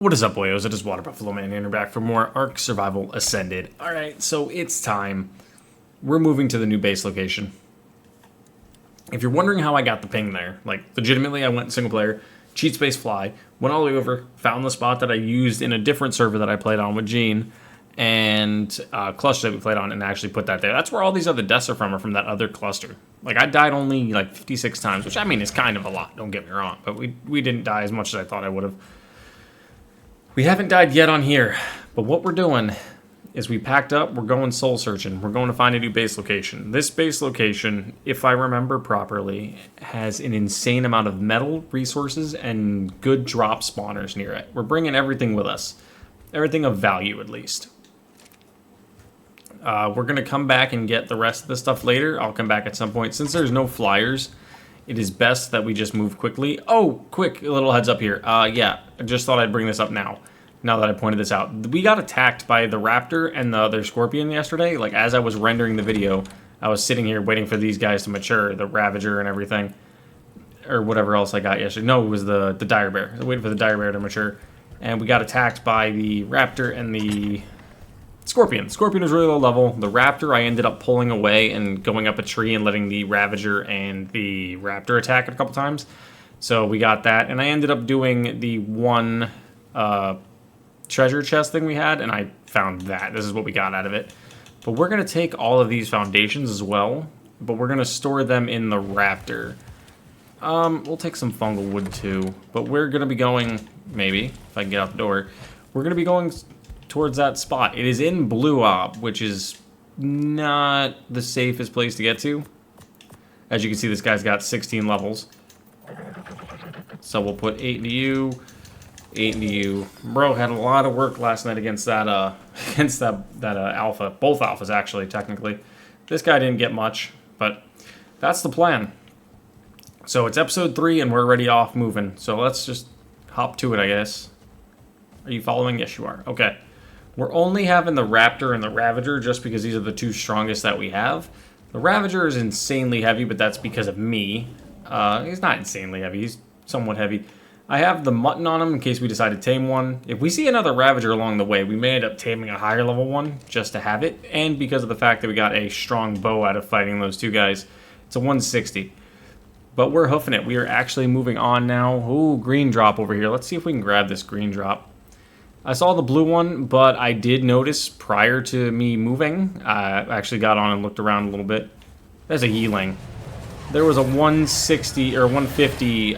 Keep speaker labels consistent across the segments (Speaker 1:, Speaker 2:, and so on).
Speaker 1: What is up, boyos? It is Water Buffalo Man, and you're back for more Ark Survival Ascended. Alright, so it's time. We're moving to the new base location. If you're wondering how I got the ping there, like, legitimately I went single player, cheat space fly, went all the way over, found the spot that I used in a different server that I played on with Gene, and cluster that we played on, and actually put that there. That's where all these other deaths are from that other cluster. Like, I died only, like, 56 times, which, I mean, is kind of a lot, don't get me wrong, but we didn't die as much as I thought I would have. We haven't died yet on here, but what we're doing is we packed up, we're going soul searching, we're going to find a new base location. This base location, if I remember properly, has an insane amount of metal resources and good drop spawners near it. We're bringing everything with us, everything of value at least. We're going to come back and get the rest of the stuff later. I'll come back at some point. Since there's no flyers, it is best that we just move quickly. Oh, quick, a little heads up here. Yeah, I just thought I'd bring this up now that I pointed this out. We got attacked by the raptor and the other scorpion yesterday. Like, as I was rendering the video, I was sitting here waiting for these guys to mature, the ravager and everything. Or whatever else I got yesterday. No, it was the dire bear. I was waiting for the dire bear to mature. And we got attacked by the raptor and the scorpion. The scorpion was really low level. The raptor, I ended up pulling away and going up a tree and letting the ravager and the raptor attack it a couple times. So we got that. And I ended up doing the one treasure chest thing we had, and I found that. This is what we got out of it. But we're going to take all of these foundations as well, but we're going to store them in the raptor. We'll take some fungal wood too, but we're going to be going, maybe, if I can get out the door, we're going to be going towards that spot. It is in Blue Ob, which is not the safest place to get to. As you can see, this guy's got 16 levels. So we'll put 8 into you, 8 into you. Bro had a lot of work last night against that alpha. Both alphas, actually, technically. This guy didn't get much, but that's the plan. So it's episode 3, and we're already off moving. So let's just hop to it, I guess. Are you following? Yes, you are. Okay. We're only having the raptor and the ravager just because these are the two strongest that we have. The ravager is insanely heavy, but that's because of me. He's not insanely heavy. He's somewhat heavy. I have the mutton on him in case we decide to tame one. If we see another ravager along the way, we may end up taming a higher level one just to have it. And because of the fact that we got a strong bow out of fighting those two guys, it's a 160. But we're hoofing it. We are actually moving on now. Ooh, green drop over here. Let's see if we can grab this green drop. I saw the blue one, but I did notice prior to me moving, I actually got on and looked around a little bit. There's a yeeling. There was a 160 or 150,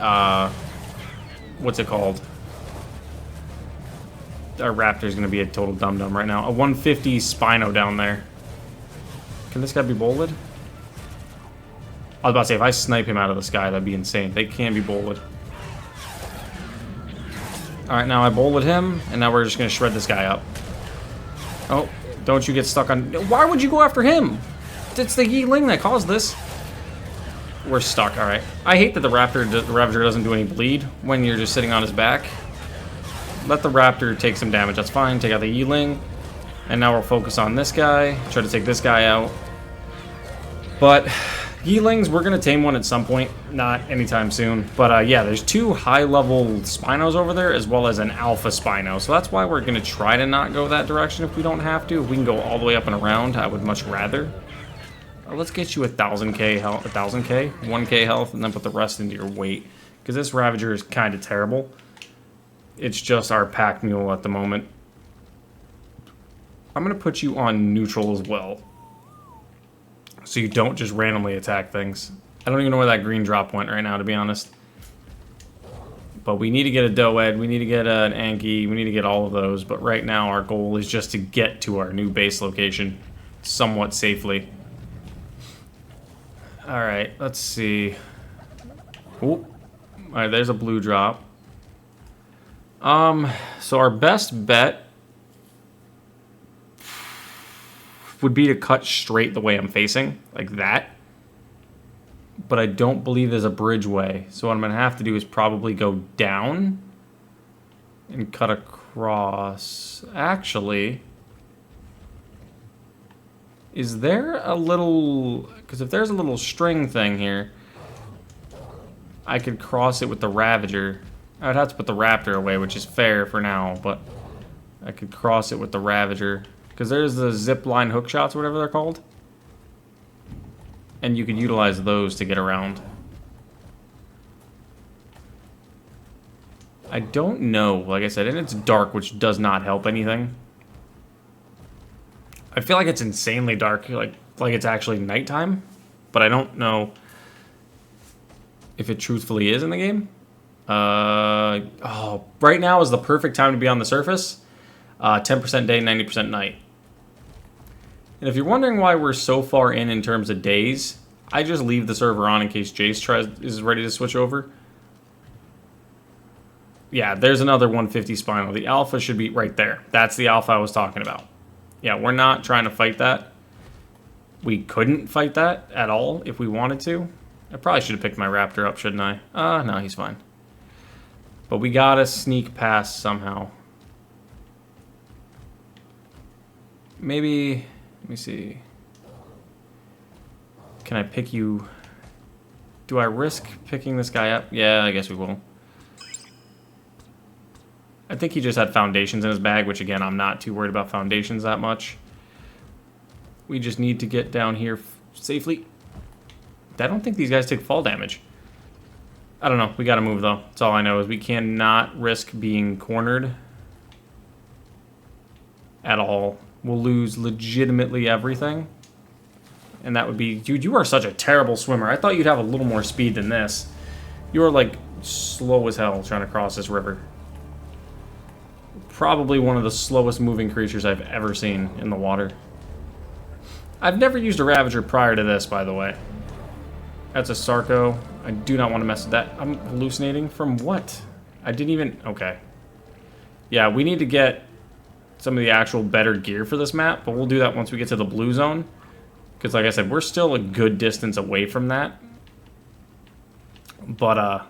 Speaker 1: what's it called? Our raptor's going to be a total dum-dum right now. A 150 Spino down there. Can this guy be bolted? I was about to say, if I snipe him out of the sky, that'd be insane. They can be bolted. Alright, now I bolted him, and now we're just going to shred this guy up. Oh, don't you get stuck on... Why would you go after him? It's the Yeeling that caused this. We're stuck, alright. I hate that the Ravager doesn't do any bleed when you're just sitting on his back. Let the Raptor take some damage, that's fine. Take out the Yeeling. And now we'll focus on this guy. Try to take this guy out. But... Yeelings, we're going to tame one at some point, not anytime soon. But yeah, there's 2 high-level Spinos over there, as well as an Alpha Spino. So that's why we're going to try to not go that direction if we don't have to. If we can go all the way up and around, I would much rather. Let's get you 1,000k health, 1,000k, 1k health, and then put the rest into your weight. Because this Ravager is kind of terrible. It's just our pack mule at the moment. I'm going to put you on neutral as well, so you don't just randomly attack things. I don't even know where that green drop went right now, to be honest. But we need to get a Doed, we need to get an Anki, we need to get all of those. But right now our goal is just to get to our new base location somewhat safely. Alright, let's see. Oop. Alright, there's a blue drop. So our best bet would be to cut straight the way I'm facing, like that. But I don't believe there's a bridgeway. So what I'm going to have to do is probably go down and cut across. Actually, is there a little... Because if there's a little string thing here, I could cross it with the Ravager. I'd have to put the Raptor away, which is fair for now, but I could cross it with the Ravager. Because there's the zip line hook shots, or whatever they're called. And you could utilize those to get around. I don't know, like I said, and it's dark, which does not help anything. I feel like it's insanely dark, like it's actually nighttime, but I don't know if it truthfully is in the game. Oh, right now is the perfect time to be on the surface. 10% day, 90% night. And if you're wondering why we're so far in terms of days, I just leave the server on in case Jace is ready to switch over. Yeah, there's another 150 spinal. The alpha should be right there. That's the alpha I was talking about. Yeah, we're not trying to fight that. We couldn't fight that at all if we wanted to. I probably should have picked my Raptor up, shouldn't I? No, he's fine. But we gotta sneak past somehow. Maybe, let me see. Can I pick you? Do I risk picking this guy up? Yeah, I guess we will. I think he just had foundations in his bag, which again, I'm not too worried about foundations that much. We just need to get down here safely. I don't think these guys take fall damage. I don't know. We got to move, though. That's all I know is we cannot risk being cornered at all. We'll lose legitimately everything. And that would be... Dude, you are such a terrible swimmer. I thought you'd have a little more speed than this. You are, like, slow as hell trying to cross this river. Probably one of the slowest moving creatures I've ever seen in the water. I've never used a Ravager prior to this, by the way. That's a Sarco. I do not want to mess with that. I'm hallucinating from what? I didn't even... Okay. Yeah, we need to get some of the actual better gear for this map, but we'll do that once we get to the blue zone. Because, like I said, we're still a good distance away from that. But,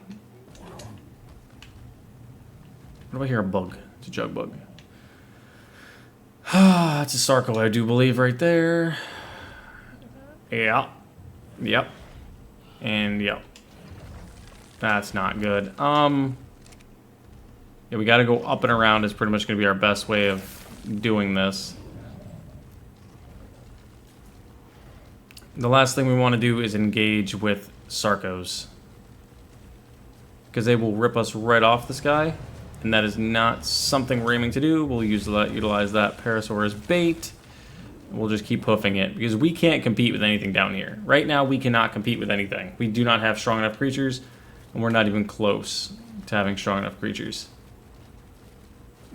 Speaker 1: what do I hear? A bug. It's a jug bug. That's a Sarco, I do believe, right there. Yeah. Yep. And, yep. That's not good. Yeah, we gotta go up and around is pretty much gonna be our best way of doing this. The last thing we want to do is engage with Sarcos. Because they will rip us right off this guy. And that is not something we're aiming to do. We'll utilize that Parasaur as bait. We'll just keep hoofing it. Because we can't compete with anything down here. Right now, we cannot compete with anything. We do not have strong enough creatures. And we're not even close to having strong enough creatures.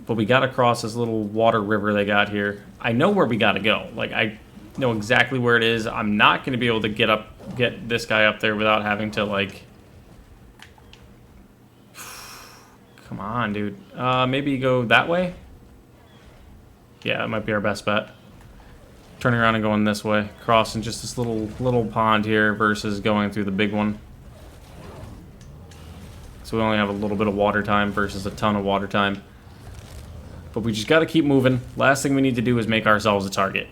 Speaker 1: But we got to cross this little water river they got here. I know where we got to go. Like, I know exactly where it is. I'm not going to be able to get this guy up there without having to, like... Come on, dude. Maybe go that way? Yeah, that might be our best bet. Turning around and going this way. Crossing just this little pond here versus going through the big one. So we only have a little bit of water time versus a ton of water time. But we just got to keep moving. Last thing we need to do is make ourselves a target.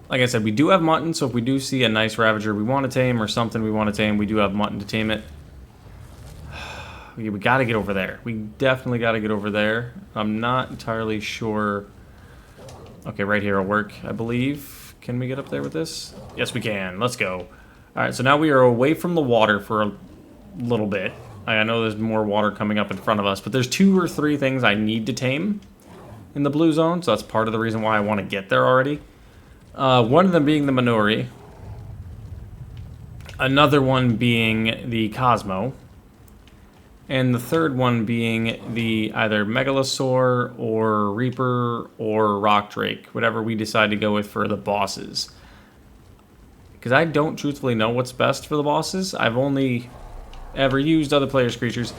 Speaker 1: Like I said, we do have mutton, so if we do see a nice Ravager we want to tame or something we want to tame, we do have mutton to tame it. We got to get over there. We definitely got to get over there. I'm not entirely sure. Okay, right here will work, I believe. Can we get up there with this? Yes, we can. Let's go. All right, so now we are away from the water for a little bit. I know there's more water coming up in front of us, but there's 2 or 3 things I need to tame in the blue zone, so that's part of the reason why I want to get there already. One of them being the Minori. Another one being the Cosmo. And the third one being the either Megalosaur or Reaper or Rock Drake. Whatever we decide to go with for the bosses. Because I don't truthfully know what's best for the bosses. I've only ever used other players' creatures.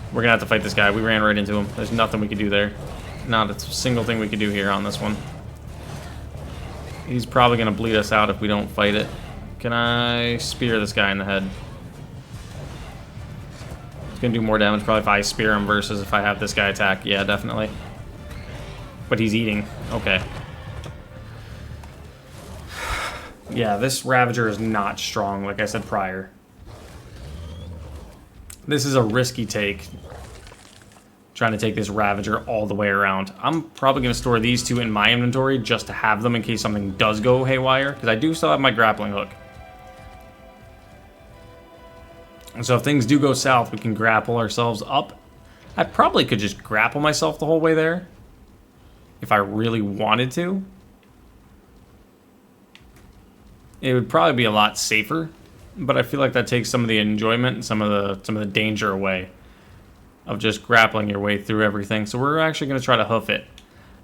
Speaker 1: We're going to have to fight this guy. We ran right into him. There's nothing we could do there. Not a single thing we could do here on this one. He's probably going to bleed us out if we don't fight it. Can I spear this guy in the head? It's going to do more damage probably if I spear him versus if I have this guy attack. Yeah, definitely. But he's eating. Okay. Yeah, this Ravager is not strong, like I said prior. This is a risky take. Trying to take this Ravager all the way around. I'm probably going to store these two in my inventory just to have them in case something does go haywire. Because I do still have my grappling hook. And so if things do go south, we can grapple ourselves up. I probably could just grapple myself the whole way there. If I really wanted to. It would probably be a lot safer. But I feel like that takes some of the enjoyment and some of the danger away. Of just grappling your way through everything. So we're actually going to try to hoof it.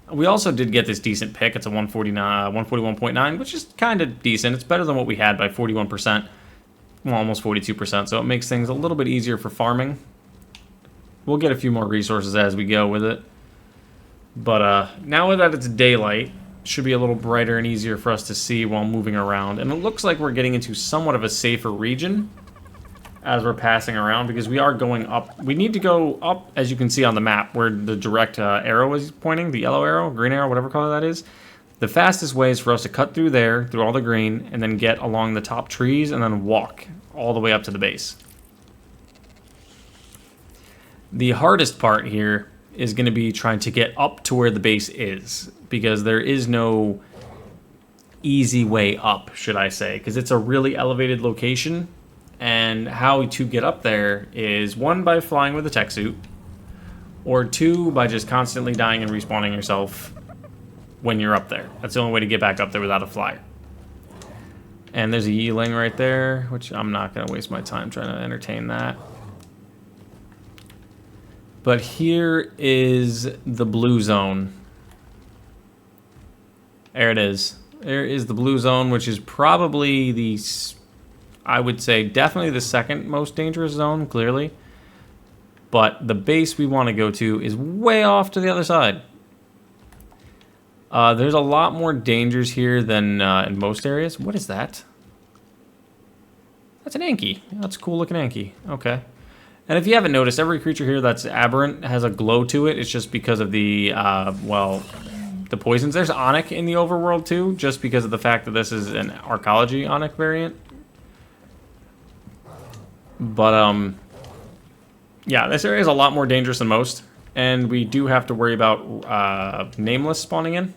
Speaker 1: We also did get this decent pick. It's a 141.9, which is kind of decent. It's better than what we had by 41%. Well, almost 42%. So it makes things a little bit easier for farming. We'll get a few more resources as we go with it. But now that it's daylight, it should be a little brighter and easier for us to see while moving around. And it looks like we're getting into somewhat of a safer region as we're passing around, because we are going up. We need to go up, as you can see on the map, where the direct arrow is pointing, the yellow arrow, green arrow, whatever color that is. The fastest way is for us to cut through there, through all the green, and then get along the top trees, and then walk all the way up to the base. The hardest part here is going to be trying to get up to where the base is, because there is no easy way up, should I say, because it's a really elevated location. And how to get up there is, one, by flying with a tech suit, or two, by just constantly dying and respawning yourself when you're up there. That's the only way to get back up there without a flyer. And there's a yeeling right there, which I'm not going to waste my time trying to entertain that. But here is the blue zone. There it is. There is the blue zone, which is probably the... I would say definitely the second most dangerous zone, clearly. But the base we want to go to is way off to the other side. There's a lot more dangers here than in most areas. What is that? That's an Anki. That's a cool looking Anki. Okay. And if you haven't noticed, every creature here that's aberrant has a glow to it. It's just because of the, well, the poisons. There's Onyx in the overworld too, just because of the fact that this is an Arkology Onyx variant. But, yeah, this area is a lot more dangerous than most. And we do have to worry about Nameless spawning in.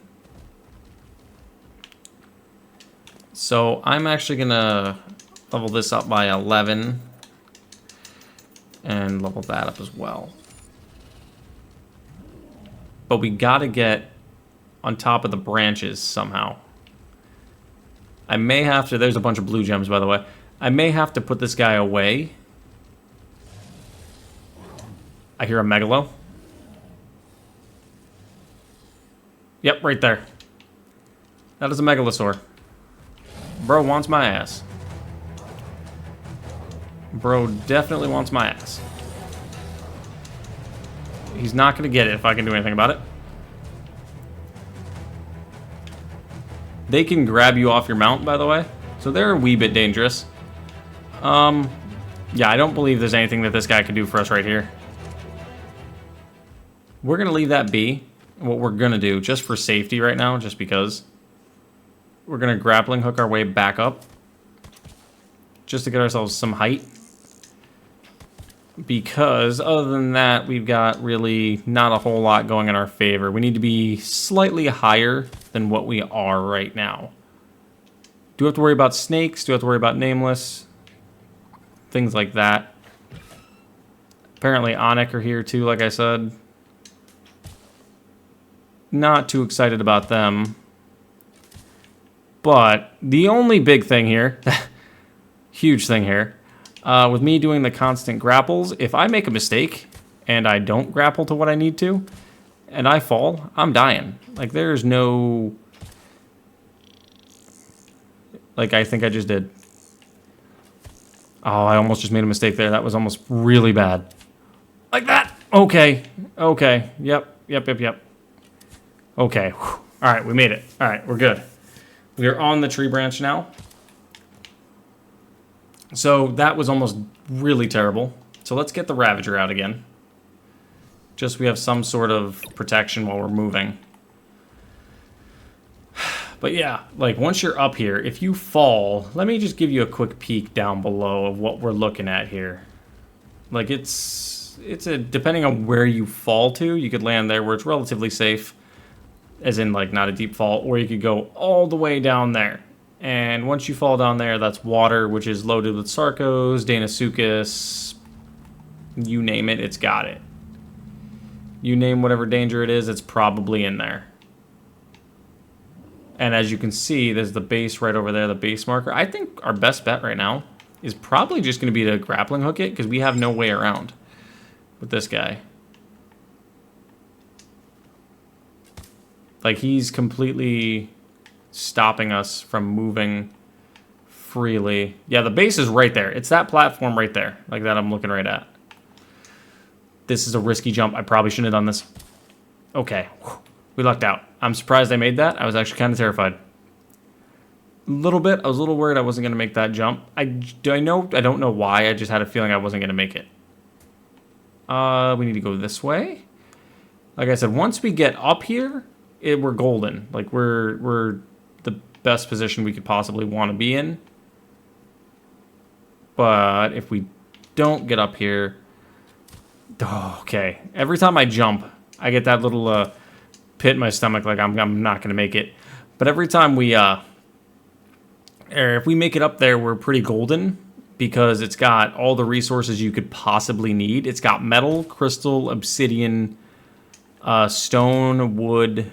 Speaker 1: So I'm actually going to level this up by 11. And level that up as well. But we got to get on top of the branches somehow. I may have to... There's a bunch of blue gems, by the way. I may have to put this guy away. I hear a Megalo. Yep, right there. That is a Megalosaur. Bro wants my ass. Bro definitely wants my ass. He's not going to get it if I can do anything about it. They can grab you off your mount, by the way. So they're a wee bit dangerous. Yeah, I don't believe there's anything that this guy can do for us right here. We're going to leave that be. What we're going to do, just for safety right now, just because, we're going to grappling hook our way back up. Just to get ourselves some height. Because, other than that, we've got really not a whole lot going in our favor. We need to be slightly higher than what we are right now. Do we have to worry about snakes? Do we have to worry about Nameless? Things like that. Apparently Onyx are here too, like I said. Not too excited about them. But the only big thing here, huge thing here, with me doing the constant grapples, if I make a mistake and I don't grapple to what I need to, and I fall, I'm dying. Like, there's no... Like, I think I just did. Oh, I almost just made a mistake there. That was almost really bad. Like that! Okay. Okay. Yep. Okay. Whew. All right, we made it. All right, we're good. We are on the tree branch now. So that was almost really terrible. So let's get the Ravager out again. Just so we have some sort of protection while we're moving. But yeah, like once you're up here, if you fall, let me just give you a quick peek down below of what we're looking at here. Like, it's a, depending on where you fall to, you could land there where it's relatively safe, as in, like, not a deep fall, or you could go all the way down there. And once you fall down there, that's water, which is loaded with Sarcos, Deinosuchus, you name it, it's got it. You name whatever danger it is, it's probably in there. And as you can see, there's the base right over there, the base marker. I think our best bet right now is probably just going to be to grappling hook it, because we have no way around with this guy. Like, he's completely stopping us from moving freely. Yeah, the base is right there. It's that platform right there, like that I'm looking right at. This is a risky jump. I probably shouldn't have done this. Okay, we lucked out. I'm surprised I made that. I was actually kind of terrified. A little bit. I was a little worried I wasn't going to make that jump. I don't know why. I just had a feeling I wasn't going to make it. We need to go this way. Like I said, once we get up here, we're golden. Like, we're the best position we could possibly want to be in. But if we don't get up here... Oh, okay. Every time I jump, I get that little pit in my stomach, like I'm not going to make it. But every time we... if we make it up there, we're pretty golden, because it's got all the resources you could possibly need. It's got metal, crystal, obsidian, stone, wood.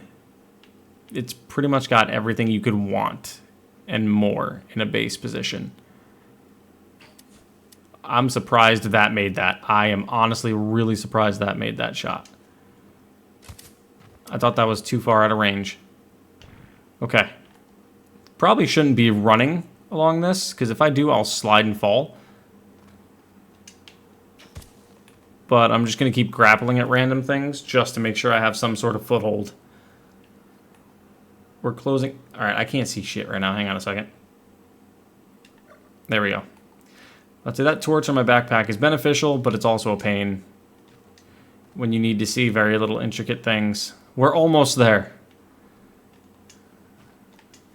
Speaker 1: It's pretty much got everything you could want and more in a base position. I'm surprised that made that. I am honestly really surprised that made that shot. I thought that was too far out of range. Okay. Probably shouldn't be running along this, because if I do, I'll slide and fall. But I'm just going to keep grappling at random things just to make sure I have some sort of foothold. We're closing. All right, I can't see shit right now. Hang on a second. There we go. Let's say that torch on my backpack is beneficial, but it's also a pain when you need to see very little intricate things. We're almost there.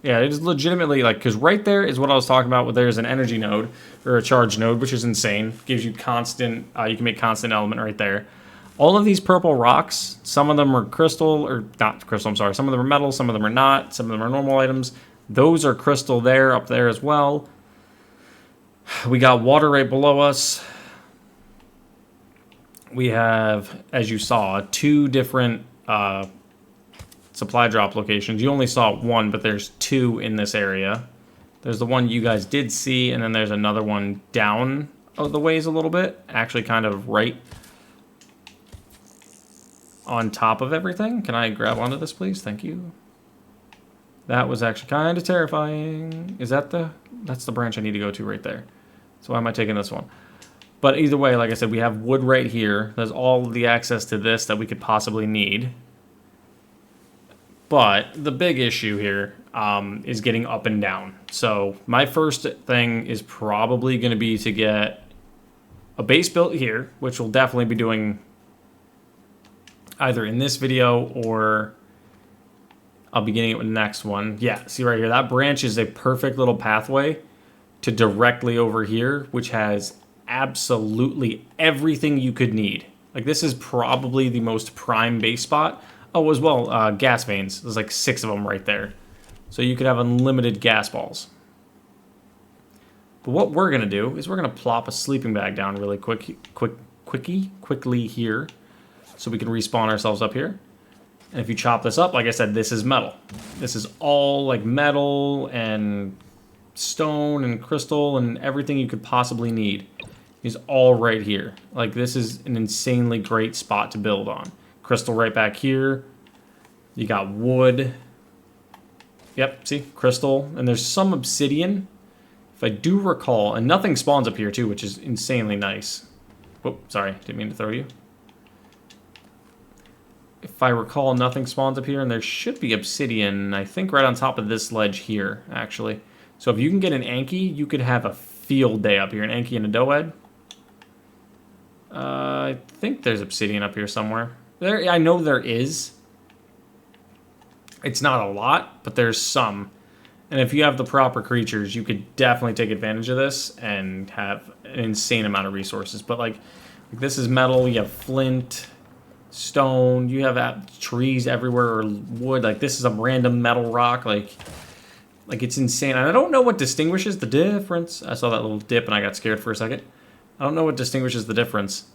Speaker 1: Yeah, it is legitimately, like, because right there is what I was talking about, where there's an energy node, or a charge node, which is insane. Gives you constant, you can make constant element right there. All of these purple rocks, some of them are crystal, or not crystal, I'm sorry. Some of them are metal, some of them are not, some of them are normal items. Those are crystal there, up there as well. We got water right below us. We have, as you saw, 2 different supply drop locations. You only saw one, but there's 2 in this area. There's the one you guys did see, and then there's another one down the ways a little bit. Actually kind of right on top of everything. Can I grab onto this, please? Thank you. That was actually kind of terrifying. Is that that's the branch I need to go to right there. So why am I taking this one? But either way, like I said, we have wood right here. There's all the access to this that we could possibly need. But the big issue here is getting up and down. So my first thing is probably going to be to get a base built here, which we'll definitely be doing either in this video or I'll be getting it with the next one. Yeah, see right here, that branch is a perfect little pathway to directly over here, which has absolutely everything you could need. Like, this is probably the most prime base spot. Oh, as well, gas veins. There's like 6 of them right there. So you could have unlimited gas balls. But what we're going to do is we're going to plop a sleeping bag down really quickly here, so we can respawn ourselves up here. And if you chop this up, like I said, this is metal. This is all like metal and stone and crystal and everything you could possibly need is all right here. Like, this is an insanely great spot to build on. Crystal right back here. You got wood. Yep, see? Crystal. And there's some obsidian. If I do recall, and nothing spawns up here too, which is insanely nice. Oh, sorry, didn't mean to throw you. If I recall, nothing spawns up here, and there should be obsidian, I think right on top of this ledge here, actually. So if you can get an Anki, you could have a field day up here. An Anki and a Doed. I think there's obsidian up here somewhere. I know there is. It's not a lot, but there's some. And if you have the proper creatures, you could definitely take advantage of this and have an insane amount of resources. But, like, This is metal. You have flint, stone. You have trees everywhere, or wood. Like, this is a random metal rock. Like it's insane. And I don't know what distinguishes the difference. I saw that little dip and I got scared for a second. I don't know what distinguishes the difference.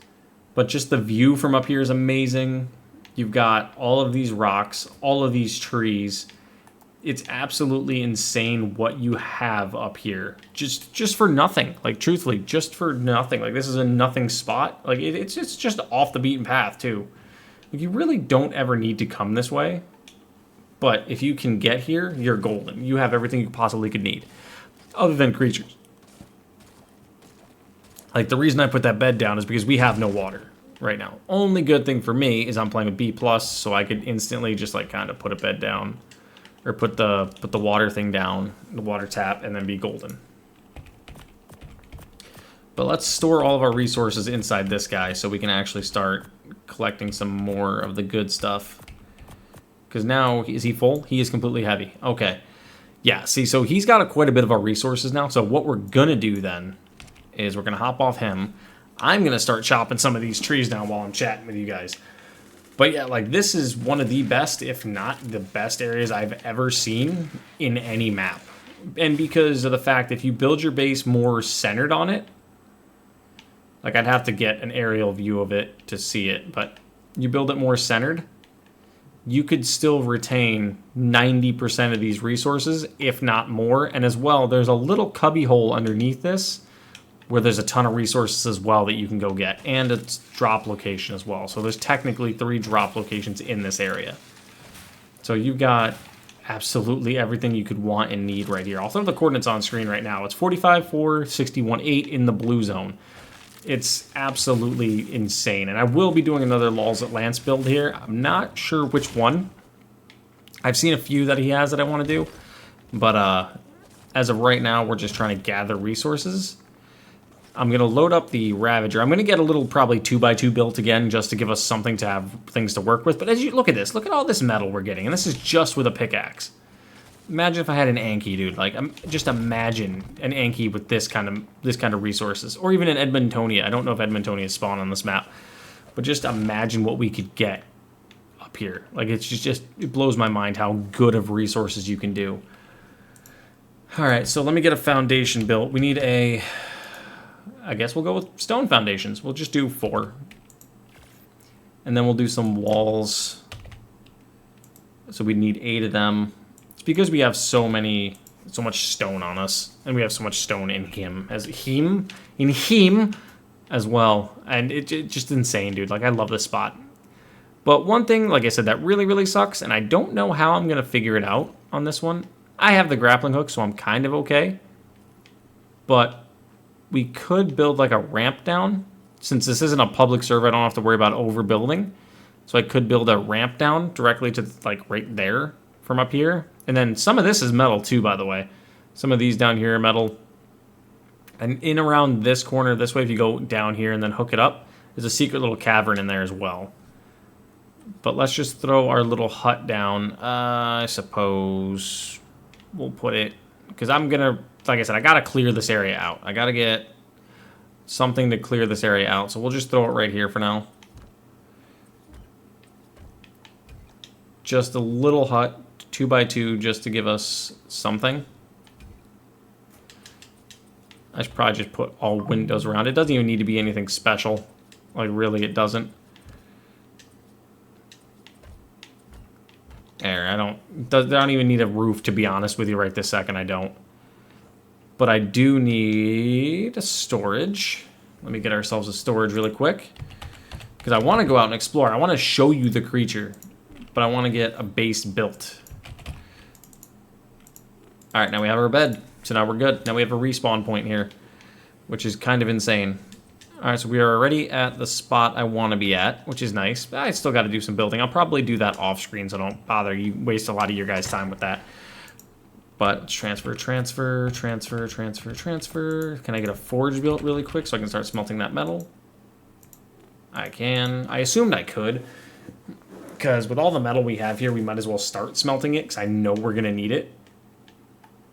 Speaker 1: But just the view from up here is amazing. You've got all of these rocks, all of these trees. It's absolutely insane what you have up here. Just for nothing. Like, truthfully, just for nothing. Like, this is a nothing spot. Like, it's just off the beaten path, too. Like, you really don't ever need to come this way. But if you can get here, you're golden. You have everything you possibly could need. Other than creatures. Like, the reason I put that bed down is because we have no water right now. Only good thing for me is I'm playing with B+, so I could instantly just, like, kind of put a bed down. Or put the water thing down, the water tap, and then be golden. But let's store all of our resources inside this guy so we can actually start collecting some more of the good stuff. Because now, is he full? He is completely heavy. Okay. Yeah, see, so he's got quite a bit of our resources now. So what we're going to do then is we're going to hop off him. I'm going to start chopping some of these trees down while I'm chatting with you guys. But yeah, like, this is one of the best, if not the best areas I've ever seen in any map. And because of the fact that if you build your base more centered on it, like, I'd have to get an aerial view of it to see it, but you build it more centered, you could still retain 90% of these resources, if not more. And as well, there's a little cubby hole underneath this where there's a ton of resources as well that you can go get. And a drop location as well. So there's technically 3 drop locations in this area. So you've got absolutely everything you could want and need right here. I'll throw the coordinates on screen right now. It's 45.4, 61.8 in the blue zone. It's absolutely insane. And I will be doing another Laws at Lance build here. I'm not sure which one. I've seen a few that he has that I want to do. But as of right now, we're just trying to gather resources. I'm going to load up the Ravager. I'm going to get a little probably 2x2 built again just to give us something to have things to work with. But as you look at this, look at all this metal we're getting. And this is just with a pickaxe. Imagine if I had an Anki, dude. Like, just imagine an Anki with this kind of resources, or even an Edmontonia. I don't know if Edmontonia is spawned on this map, but just imagine what we could get up here. Like, it's just it blows my mind how good of resources you can do. All right, so let me get a foundation built. We need a, I guess we'll go with stone foundations. We'll just do 4, and then we'll do some walls. So we need 8 of them. Because we have so much stone on us, and we have so much stone in him as well, and it's just insane, dude. Like, I love this spot. But one thing, like I said, that really, really sucks, and I don't know how I'm gonna figure it out on this one. I have the grappling hook, so I'm kind of okay. But we could build like a ramp down. Since this isn't a public server, I don't have to worry about overbuilding. So I could build a ramp down directly to, like, right there from up here. And then some of this is metal too, by the way. Some of these down here are metal. And in around this corner, this way, if you go down here and then hook it up, there's a secret little cavern in there as well. But let's just throw our little hut down. I suppose we'll put it, because I'm going to, like I said, I got to clear this area out. I got to get something to clear this area out. So we'll just throw it right here for now. Just a little hut. 2x2 just to give us something. I should probably just put all windows around. It doesn't even need to be anything special. Like, really, it doesn't. There, I don't even need a roof, to be honest with you right this second. I don't. But I do need a storage. Let me get ourselves a storage really quick. Because I want to go out and explore. I want to show you the creature. But I want to get a base built. Alright, now we have our bed. So now we're good. Now we have a respawn point here, which is kind of insane. Alright, so we are already at the spot I want to be at, which is nice. But I still got to do some building. I'll probably do that off screen, so don't bother you. Waste a lot of your guys' time with that. But let's transfer. Can I get a forge built really quick so I can start smelting that metal? I can. I assumed I could. Because with all the metal we have here, we might as well start smelting it, because I know we're going to need it.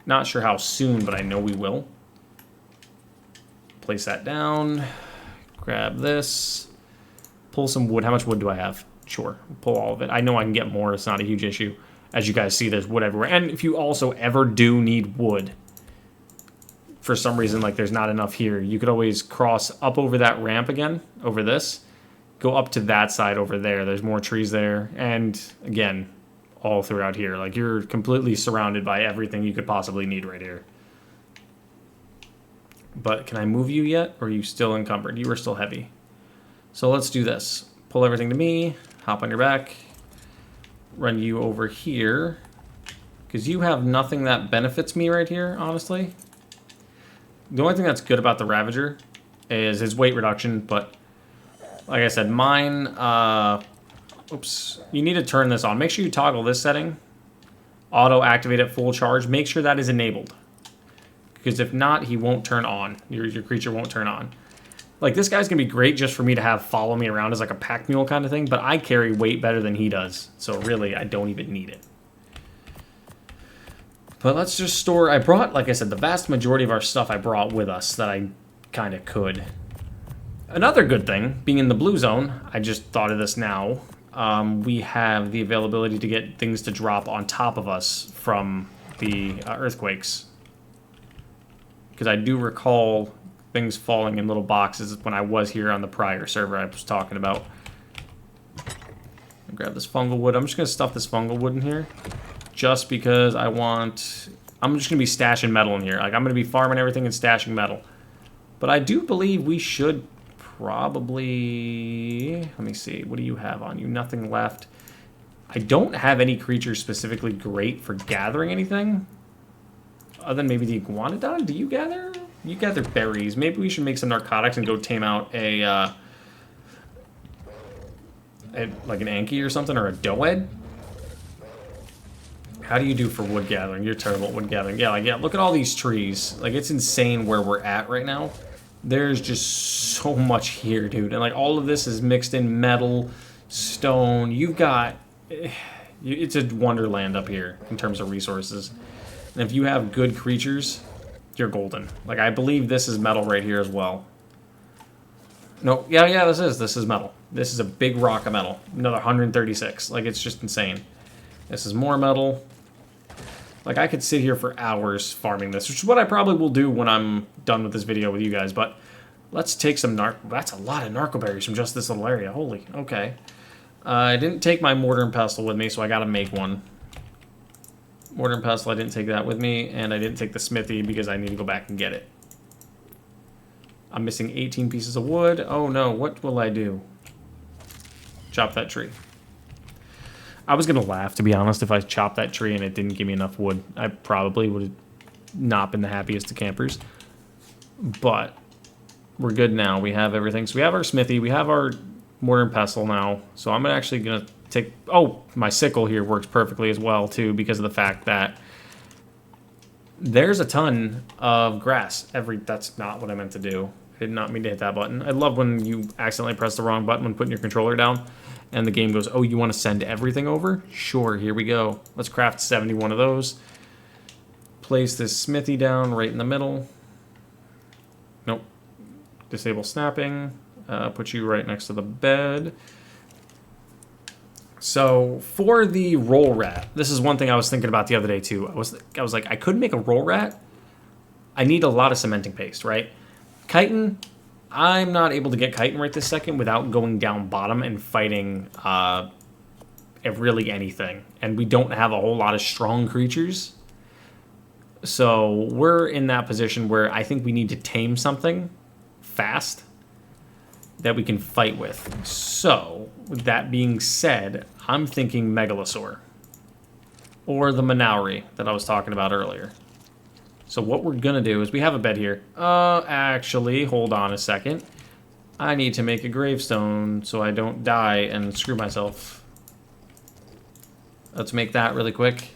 Speaker 1: Not sure how soon, but I know we will. Place that down. Grab this. Pull some wood. How much wood do I have? Sure, pull all of it. I know I can get more. It's not a huge issue. As you guys see, there's wood everywhere. And if you also ever do need wood, for some reason, like there's not enough here, you could always cross up over that ramp again, over this. Go up to that side over there. There's more trees there. And again, all throughout here. Like you're completely surrounded by everything you could possibly need right here. But can I move you yet? Or are you still encumbered? You are still heavy. So let's do this. Pull everything to me. Hop on your back. Run you over here. Because you have nothing that benefits me right here, honestly. The only thing that's good about the Ravager is his weight reduction. But like I said, mine... oops. You need to turn this on. Make sure you toggle this setting. Auto activate at full charge. Make sure that is enabled. Because if not, he won't turn on. Your creature won't turn on. Like, this guy's going to be great just for me to have follow me around as like a pack mule kind of thing, but I carry weight better than he does. So really, I don't even need it. But let's just store... I brought, like I said, the vast majority of our stuff I brought with us that I kind of could. Another good thing, being in the blue zone, I just thought of this now, we have the availability to get things to drop on top of us from the earthquakes. Because I do recall things falling in little boxes when I was here on the prior server I was talking about. Grab this fungal wood. I'm just going to stuff this fungal wood in here. Just because I want... I'm just going to be stashing metal in here. Like, I'm going to be farming everything and stashing metal. But I do believe we should probably... Let me see. What do you have on you? Nothing left. I don't have any creatures specifically great for gathering anything. Other than maybe the Iguanodon. Do you gather? You gather berries. Maybe we should make some narcotics and go tame out like an Anki or something, or a Doed. How do you do for wood gathering? You're terrible at wood gathering. Yeah, like, yeah, look at all these trees. Like, it's insane where we're at right now. There's just so much here, dude. And, like, all of this is mixed in metal, stone. You've got... It's a wonderland up here in terms of resources. And if you have good creatures, you're golden. Like, I believe this is metal right here as well. No, yeah, this is metal. This is a big rock of metal. Another 136. Like, it's just insane. This is more metal. Like, I could sit here for hours farming this, which is what I probably will do when I'm done with this video with you guys. But let's take some That's a lot of narcoberries from just this little area. Holy, okay. I didn't take my mortar and pestle with me, so I gotta make one. Mortar and pestle, I didn't take that with me, and I didn't take the smithy because I need to go back and get it. I'm missing 18 pieces of wood. Oh no, what will I do? Chop that tree. I was gonna laugh, to be honest, if I chopped that tree and it didn't give me enough wood. I probably would have not been the happiest of campers. But we're good now. We have everything. So we have our smithy, we have our mortar and pestle now. So I'm actually gonna take... Oh, my sickle here works perfectly as well, too, because of the fact that there's a ton of grass. That's not what I meant to do. I did not mean to hit that button. I love when you accidentally press the wrong button when putting your controller down, and the game goes, oh, you want to send everything over? Sure, here we go. Let's craft 71 of those. Place this smithy down right in the middle. Nope. Disable snapping. Put you right next to the bed. So, for the roll rat, this is one thing I was thinking about the other day, too. I was like, I could make a roll rat. I need a lot of cementing paste, right? Chitin, I'm not able to get chitin right this second without going down bottom and fighting really anything. And we don't have a whole lot of strong creatures. So, we're in that position where I think we need to tame something fast that we can fight with. So, with that being said, I'm thinking Megalosaur. Or the Manauri that I was talking about earlier. So what we're gonna do is, we have a bed here. Actually, hold on a second. I need to make a gravestone so I don't die and screw myself. Let's make that really quick.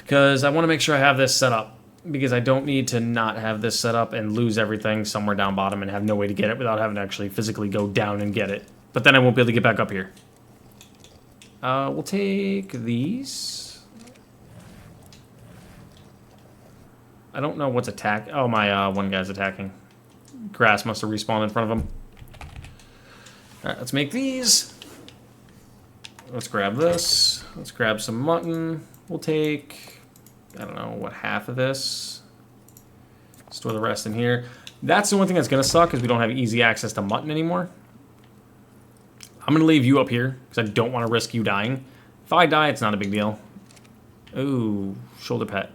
Speaker 1: Because I want to make sure I have this set up. Because I don't need to not have this set up and lose everything somewhere down bottom and have no way to get it without having to actually physically go down and get it. But then I won't be able to get back up here. We'll take these. I don't know what's attack. Oh, my one guy's attacking. Grass must have respawned in front of him. Alright, let's make these. Let's grab this. Let's grab some mutton. We'll take, I don't know, what, half of this. Store the rest in here. That's the one thing that's going to suck is we don't have easy access to mutton anymore. I'm going to leave you up here because I don't want to risk you dying. If I die, it's not a big deal. Ooh, shoulder pet.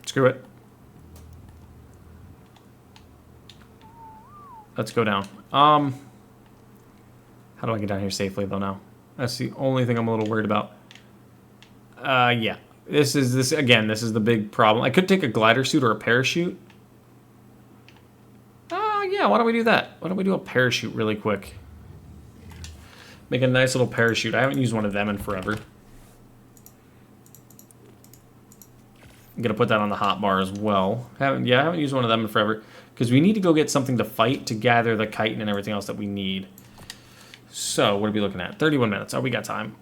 Speaker 1: Screw it. Let's go down. How do I get down here safely though now? That's the only thing I'm a little worried about. Yeah. This is the big problem. I could take a glider suit or a parachute. Yeah, why don't we do that? Why don't we do a parachute really quick? Make a nice little parachute. I haven't used one of them in forever. I'm gonna put that on the hotbar as well. I haven't used one of them in forever. Because we need to go get something to fight to gather the chitin and everything else that we need. So, what are we looking at? 31 minutes. Oh, we got time.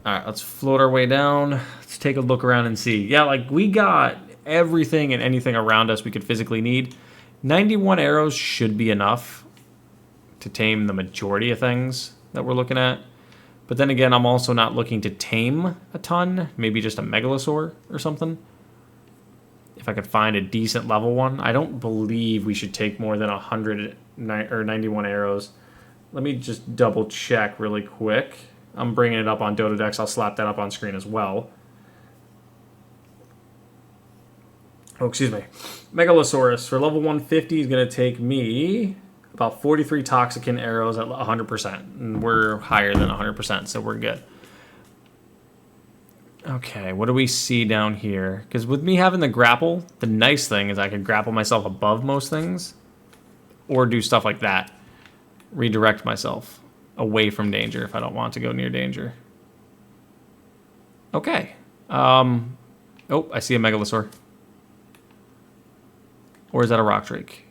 Speaker 1: Alright, let's float our way down. Let's take a look around and see. Yeah, like, we got everything and anything around us we could physically need. 91 arrows should be enough to tame the majority of things that we're looking at. But then again, I'm also not looking to tame a ton. Maybe just a megalosaur or something. If I could find a decent level one. I don't believe we should take more than 91 arrows. Let me just double check really quick. I'm bringing it up on Dododex. I'll slap that up on screen as well. Oh, excuse me. Megalosaurus for level 150 is going to take me about 43 Toxicant arrows at 100%. And we're higher than 100%, so we're good. Okay, what do we see down here? Because with me having the grapple, the nice thing is I could grapple myself above most things. Or do stuff like that. Redirect myself away from danger if I don't want to go near danger. Okay. Oh, I see a megalosaur. Or is that a rock drake?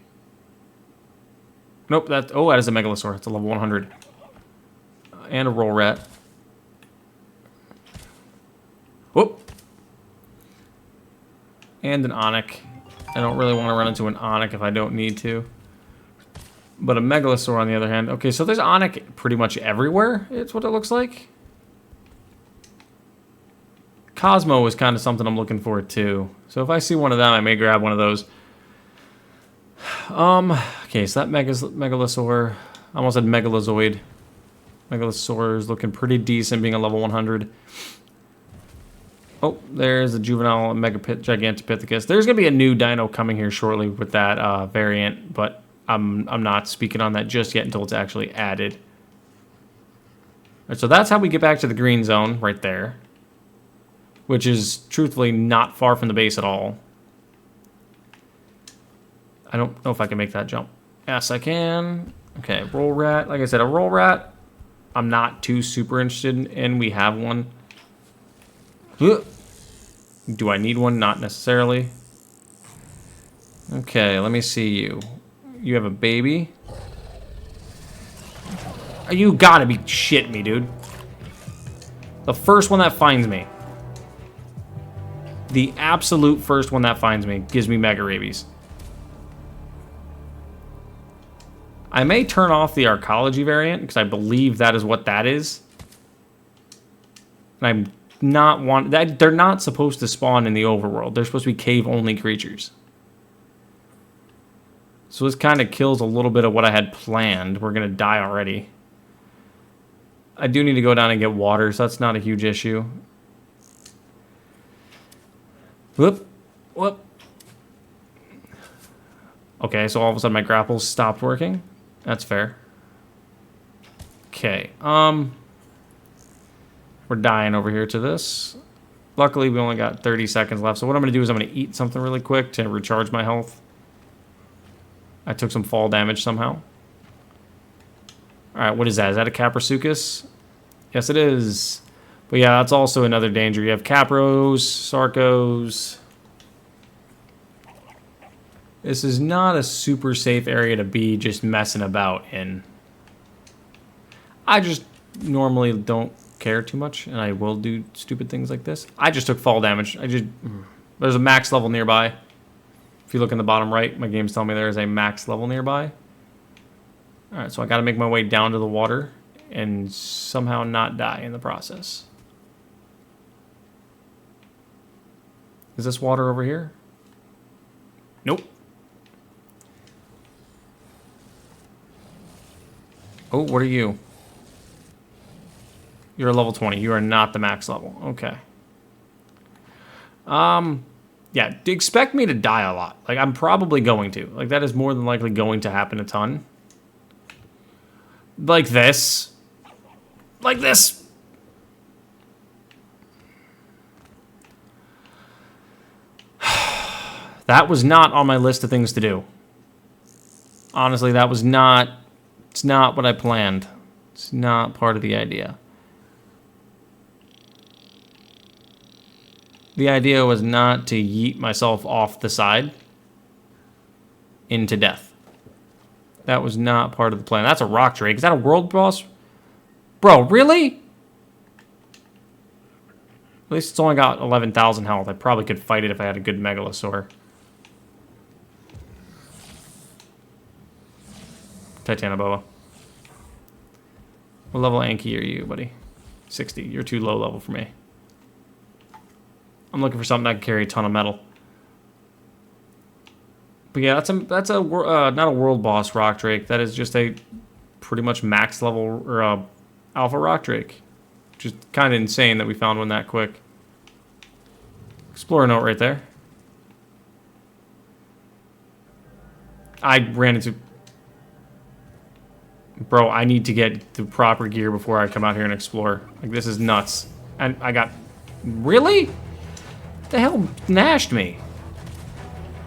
Speaker 1: Nope, that is a megalosaur. It's a level 100. And a roll rat. Whoop. And an onyx. I don't really want to run into an onyx if I don't need to. But a megalosaur on the other hand. Okay, so there's onyx pretty much everywhere. It's what it looks like. Cosmo is kind of something I'm looking for too. So if I see one of them, I may grab one of those. Okay, so that megalosaur, I almost said megalozoid. Megalosaur is looking pretty decent, being a level 100. Oh, there's a juvenile Gigantopithecus. There's gonna be a new dino coming here shortly with that variant, but I'm not speaking on that just yet until it's actually added. All right, so that's how we get back to the green zone right there, which is truthfully not far from the base at all. I don't know if I can make that jump. Yes, I can. Okay, roll rat. Like I said, a roll rat I'm not too super interested in. We have one. Do I need one? Not necessarily. Okay, let me see you. You have a baby? You gotta be shitting me, dude. The first one that finds me. The absolute first one that finds me gives me mega rabies. I may turn off the Arkology variant because I believe that is what that is. I'm not they're not supposed to spawn in the overworld. They're supposed to be cave-only creatures. So this kind of kills a little bit of what I had planned. We're going to die already. I do need to go down and get water, so that's not a huge issue. Whoop. Whoop. Okay, so all of a sudden my grapples stopped working. That's fair. Okay, we're dying over here to this. Luckily, we only got 30 seconds left, so what I'm going to do is I'm going to eat something really quick to recharge my health. I took some fall damage somehow. Alright, what is that? Is that a Caprasuchus? Yes, it is. But yeah, that's also another danger. You have Capros, Sarcos. This is not a super safe area to be just messing about in. I just normally don't care too much, and I will do stupid things like this. I just took fall damage. There's a max level nearby. If you look in the bottom right, my game's telling me there is a max level nearby. Alright, so I gotta make my way down to the water and somehow not die in the process. Is this water over here? Nope. Oh, what are you? You're a level 20. You are not the max level. Okay. Yeah, expect me to die a lot. Like, I'm probably going to. Like, that is more than likely going to happen a ton. Like this. Like this. That was not on my list of things to do. Honestly, that was not... It's not what I planned. It's not part of the idea. The idea was not to yeet myself off the side into death. That was not part of the plan. That's a rock drake. Is that a world boss? Bro, really? At least it's only got 11,000 health. I probably could fight it if I had a good megalosaur. Titanoboa. What level Anki are you, buddy? 60. You're too low level for me. I'm looking for something that can carry a ton of metal. But yeah, that's a not a world boss rock drake. That is just a pretty much max level or alpha rock drake. Which is kind of insane that we found one that quick. Explorer note right there. I ran into... Bro, I need to get the proper gear before I come out here and explore. Like, this is nuts. And I got... Really? What the hell gnashed me?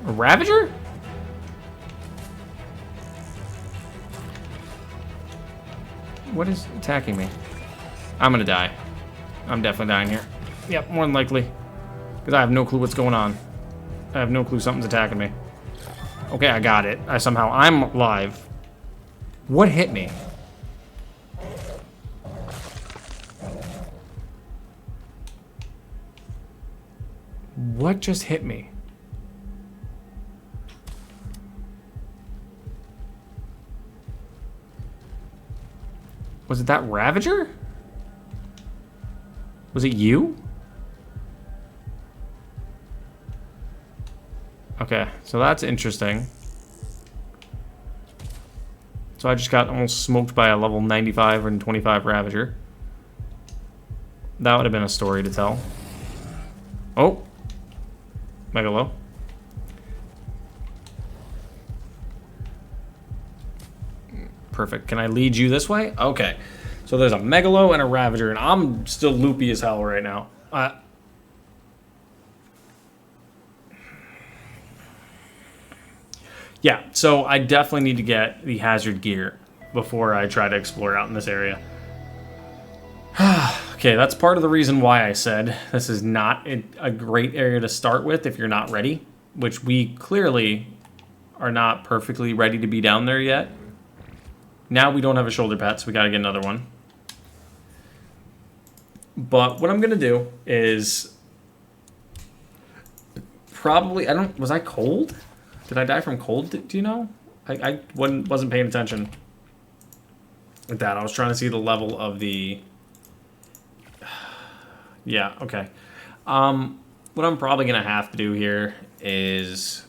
Speaker 1: A Ravager? What is attacking me? I'm gonna die. I'm definitely dying here. Yep, more than likely. Because I have no clue what's going on. I have no clue something's attacking me. Okay, I got it. I'm alive. What hit me? What just hit me? Was it that Ravager? Was it you? Okay, so that's interesting. So I just got almost smoked by a level 95 and 25 Ravager. That would have been a story to tell. Oh. Megalo. Perfect. Can I lead you this way? Okay. So there's a Megalo and a Ravager, and I'm still loopy as hell right now. Yeah, so I definitely need to get the hazard gear before I try to explore out in this area. Okay, that's part of the reason why I said this is not a great area to start with if you're not ready, which we clearly are not perfectly ready to be down there yet. Now we don't have a shoulder pad, so we gotta get another one. But what I'm gonna do is probably, was I cold? Did I die from cold? Do you know? I wasn't paying attention with that. I was trying to see the level of the... Yeah, okay. What I'm probably going to have to do here is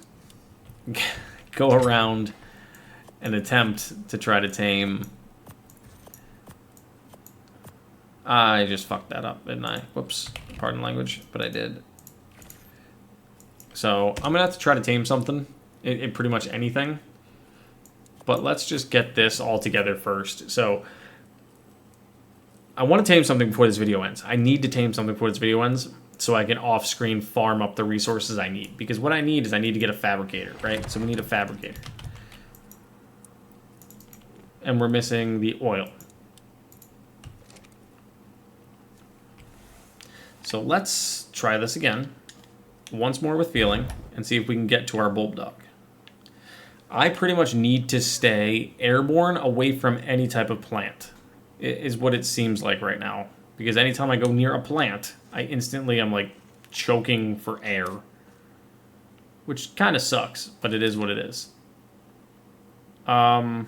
Speaker 1: go around and attempt to try to tame... I just fucked that up, didn't I? Whoops. Pardon language, but I did. So I'm going to have to try to tame something. In pretty much anything. But let's just get this all together first. So I want to tame something before this video ends. I need to tame something before this video ends so I can off-screen farm up the resources I need. Because what I need is I need to get a fabricator, right? So we need a fabricator. And we're missing the oil. So let's try this again. Once more with feeling and see if we can get to our bulldog. I pretty much need to stay airborne away from any type of plant, is what it seems like right now. Because anytime I go near a plant, I instantly am like choking for air. which kind of sucks, but it is what it is. So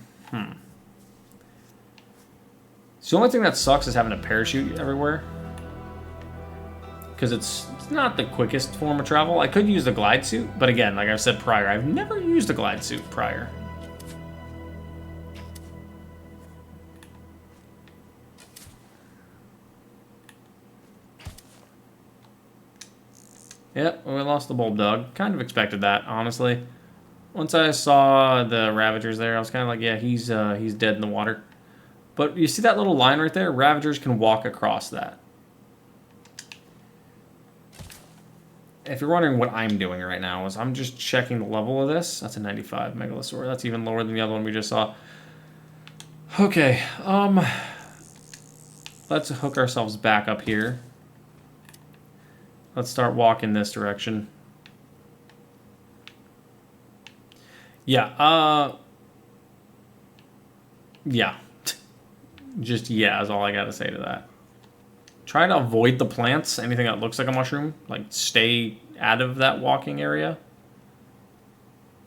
Speaker 1: the only thing that sucks is having a parachute everywhere. Because it's not the quickest form of travel. I could use the glide suit, but again, like I said prior, I've never used a glide suit prior. Yep, we lost the bulb dog. Kind of expected that, honestly. Once I saw the Ravagers there, I was kind of like, yeah, he's dead in the water. But you see that little line right there? Ravagers can walk across that. If you're wondering what I'm doing right now, is I'm just checking the level of this. That's a 95 Megalosaur. That's even lower than the other one we just saw. Okay, let's hook ourselves back up here. Let's start walking this direction. Yeah, yeah. Just yeah is all I gotta say to that. Try to avoid the plants, anything that looks like a mushroom. Like, stay out of that walking area.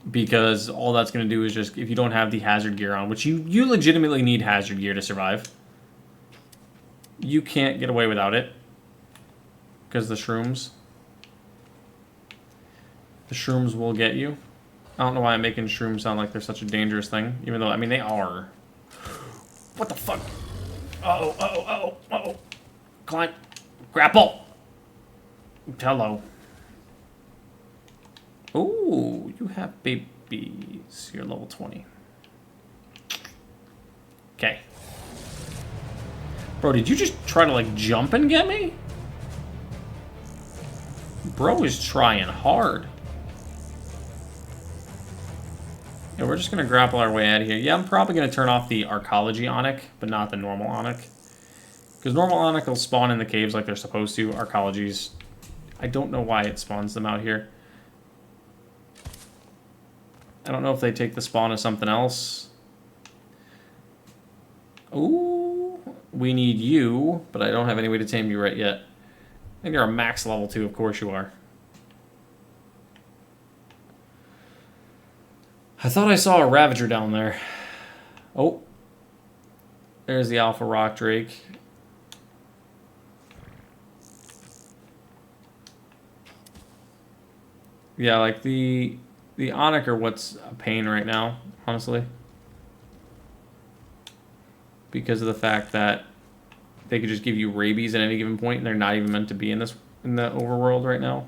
Speaker 1: Because all that's going to do is just, if you don't have the hazard gear on, which you legitimately need hazard gear to survive. You can't get away without it. Because the shrooms. The shrooms will get you. I don't know why I'm making shrooms sound like they're such a dangerous thing. Even though, I mean, they are. What the fuck? Uh-oh, uh-oh, uh-oh, uh-oh. Climb. Grapple. Hello. Ooh, you have babies. You're level 20. Okay. Bro, did you just try to, like, jump and get me? Bro is trying hard. Yeah, we're just going to grapple our way out of here. Yeah, I'm probably going to turn off the Arkology Onic, but not the normal Onic. Because normal Onic will spawn in the caves like they're supposed to. Arkologies, I don't know why it spawns them out here. I don't know if they take the spawn as something else. Ooh, we need you, but I don't have any way to tame you right yet. And you're a max level 2, of course you are. I thought I saw a Ravager down there. Oh. There's the Alpha Rock Drake. Yeah, like the Onic are what's a pain right now, honestly. Because of the fact that they could just give you rabies at any given point, and they're not even meant to be in the overworld right now.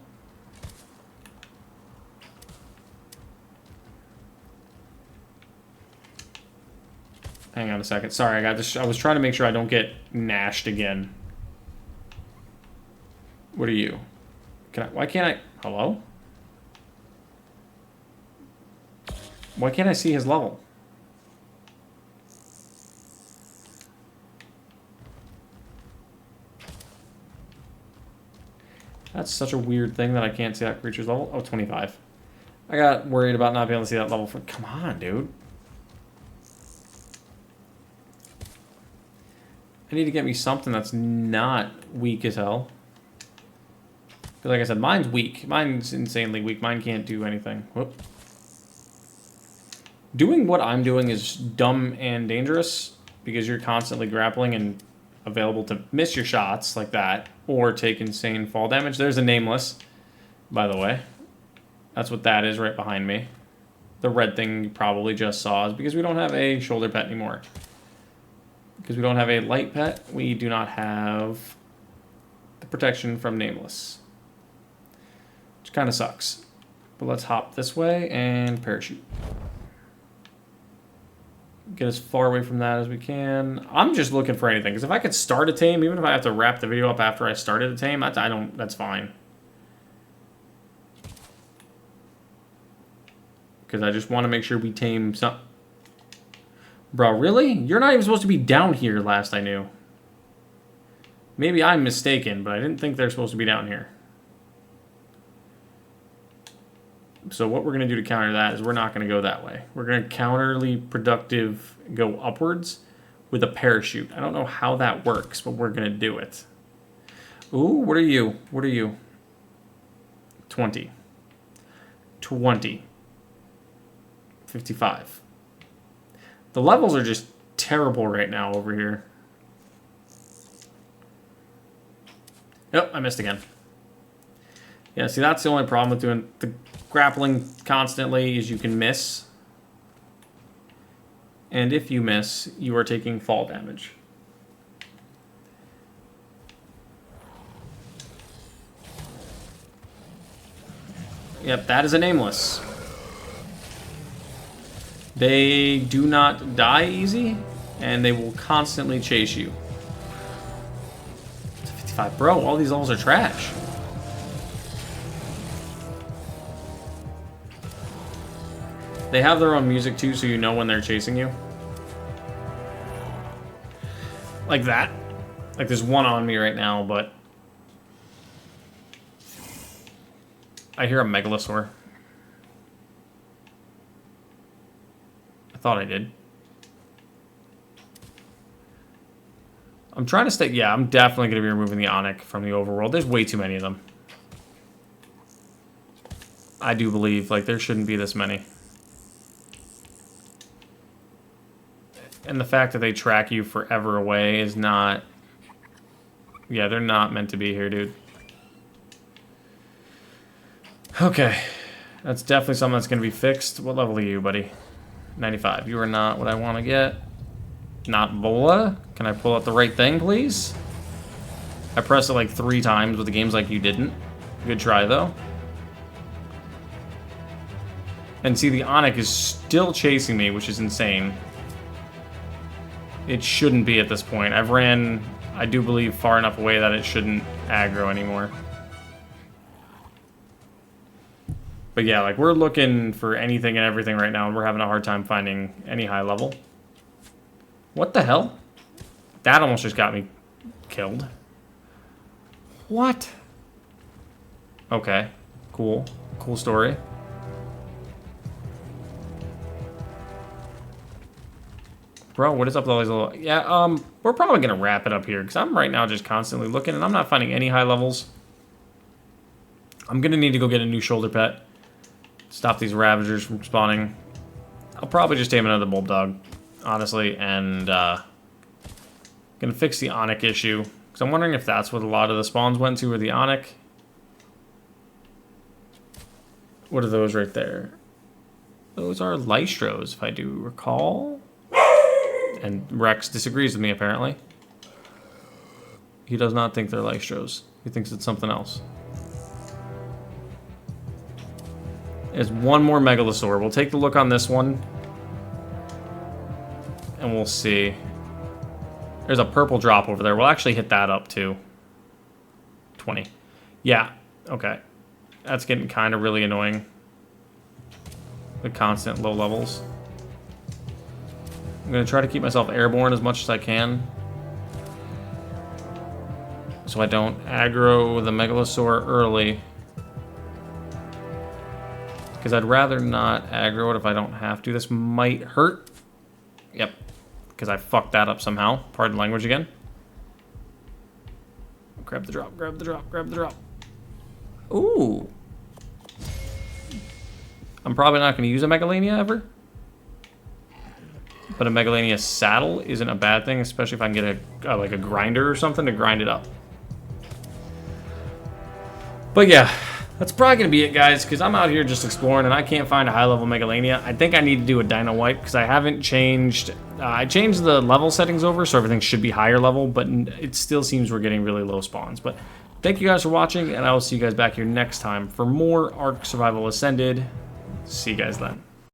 Speaker 1: Hang on a second. Sorry, I was trying to make sure I don't get gnashed again. What are you? Why can't I? Hello? Why can't I see his level? That's such a weird thing that I can't see that creature's level. Oh, 25. I got worried about not being able to see that level for... Come on, dude. I need to get me something that's not weak as hell. Because like I said, mine's weak. Mine's insanely weak. Mine can't do anything. Whoop. Doing what I'm doing is dumb and dangerous because you're constantly grappling and available to miss your shots like that or take insane fall damage. There's a Nameless, by the way. That's what that is right behind me. The red thing you probably just saw is because we don't have a shoulder pet anymore. Because we don't have a light pet, we do not have the protection from Nameless. Which kind of sucks. But let's hop this way and parachute. Get as far away from that as we can. I'm just looking for anything. Because if I could start a tame, even if I have to wrap the video up after I started a tame, that's fine. Because I just want to make sure we tame some... Bro, really? You're not even supposed to be down here last I knew. Maybe I'm mistaken, but I didn't think they're supposed to be down here. So what we're going to do to counter that is we're not going to go that way. We're going to counterly productive go upwards with a parachute. I don't know how that works, but we're going to do it. Ooh, what are you? What are you? 20. 20. 55. The levels are just terrible right now over here. Yep, I missed again. Yeah, see, that's the only problem with doing the grappling constantly is you can miss. And if you miss, you are taking fall damage. Yep, that is a nameless. They do not die easy, and they will constantly chase you. It's a 55. Bro, all these levels are trash. They have their own music too, so you know when they're chasing you. Like that. Like there's one on me right now, but I hear a megalosaur. I thought I did. I'm trying to stay... Yeah, I'm definitely going to be removing the Onyx from the overworld. There's way too many of them. I do believe, like, there shouldn't be this many. And the fact that they track you forever away is not... Yeah, they're not meant to be here, dude. Okay. That's definitely something that's going to be fixed. What level are you, buddy? 95. You are not what I want to get. Not Bola. Can I pull out the right thing, please? I pressed it like 3 times, but the game's like you didn't. Good try, though. And see, the Onyx is still chasing me, which is insane. It shouldn't be at this point. I've ran, I do believe, far enough away that it shouldn't aggro anymore. But yeah, like, we're looking for anything and everything right now, and we're having a hard time finding any high level. What the hell? That almost just got me killed. What? Okay. Cool. Cool story. Bro, what is up with all these little... Yeah, we're probably going to wrap it up here, because I'm right now just constantly looking, and I'm not finding any high levels. I'm going to need to go get a new shoulder pet. Stop these Ravagers from spawning. I'll probably just tame another Bulldog, honestly, and gonna fix the Onyx issue. Because I'm wondering if that's what a lot of the spawns went to, or the Onyx. What are those right there? Those are Lystros, if I do recall. And Rex disagrees with me, apparently. He does not think they're Lystros. He thinks it's something else. There's one more Megalosaur. We'll take the look on this one. And we'll see. There's a purple drop over there. We'll actually hit that up, too. 20. Yeah, okay. That's getting kind of really annoying. The constant low levels. I'm going to try to keep myself airborne as much as I can. So I don't aggro the Megalosaur early. Because I'd rather not aggro it if I don't have to. This might hurt. Yep. Because I fucked that up somehow. Pardon language again. Grab the drop, grab the drop, grab the drop. Ooh. I'm probably not going to use a Megalania ever. But a Megalania saddle isn't a bad thing, especially if I can get a like a grinder or something to grind it up. But yeah, that's probably going to be it, guys, because I'm out here just exploring, and I can't find a high-level Megalania. I think I need to do a Dino Wipe, because I haven't changed... I changed the level settings over, so everything should be higher level, but it still seems we're getting really low spawns. But thank you guys for watching, and I will see you guys back here next time for more Ark Survival Ascended. See you guys then.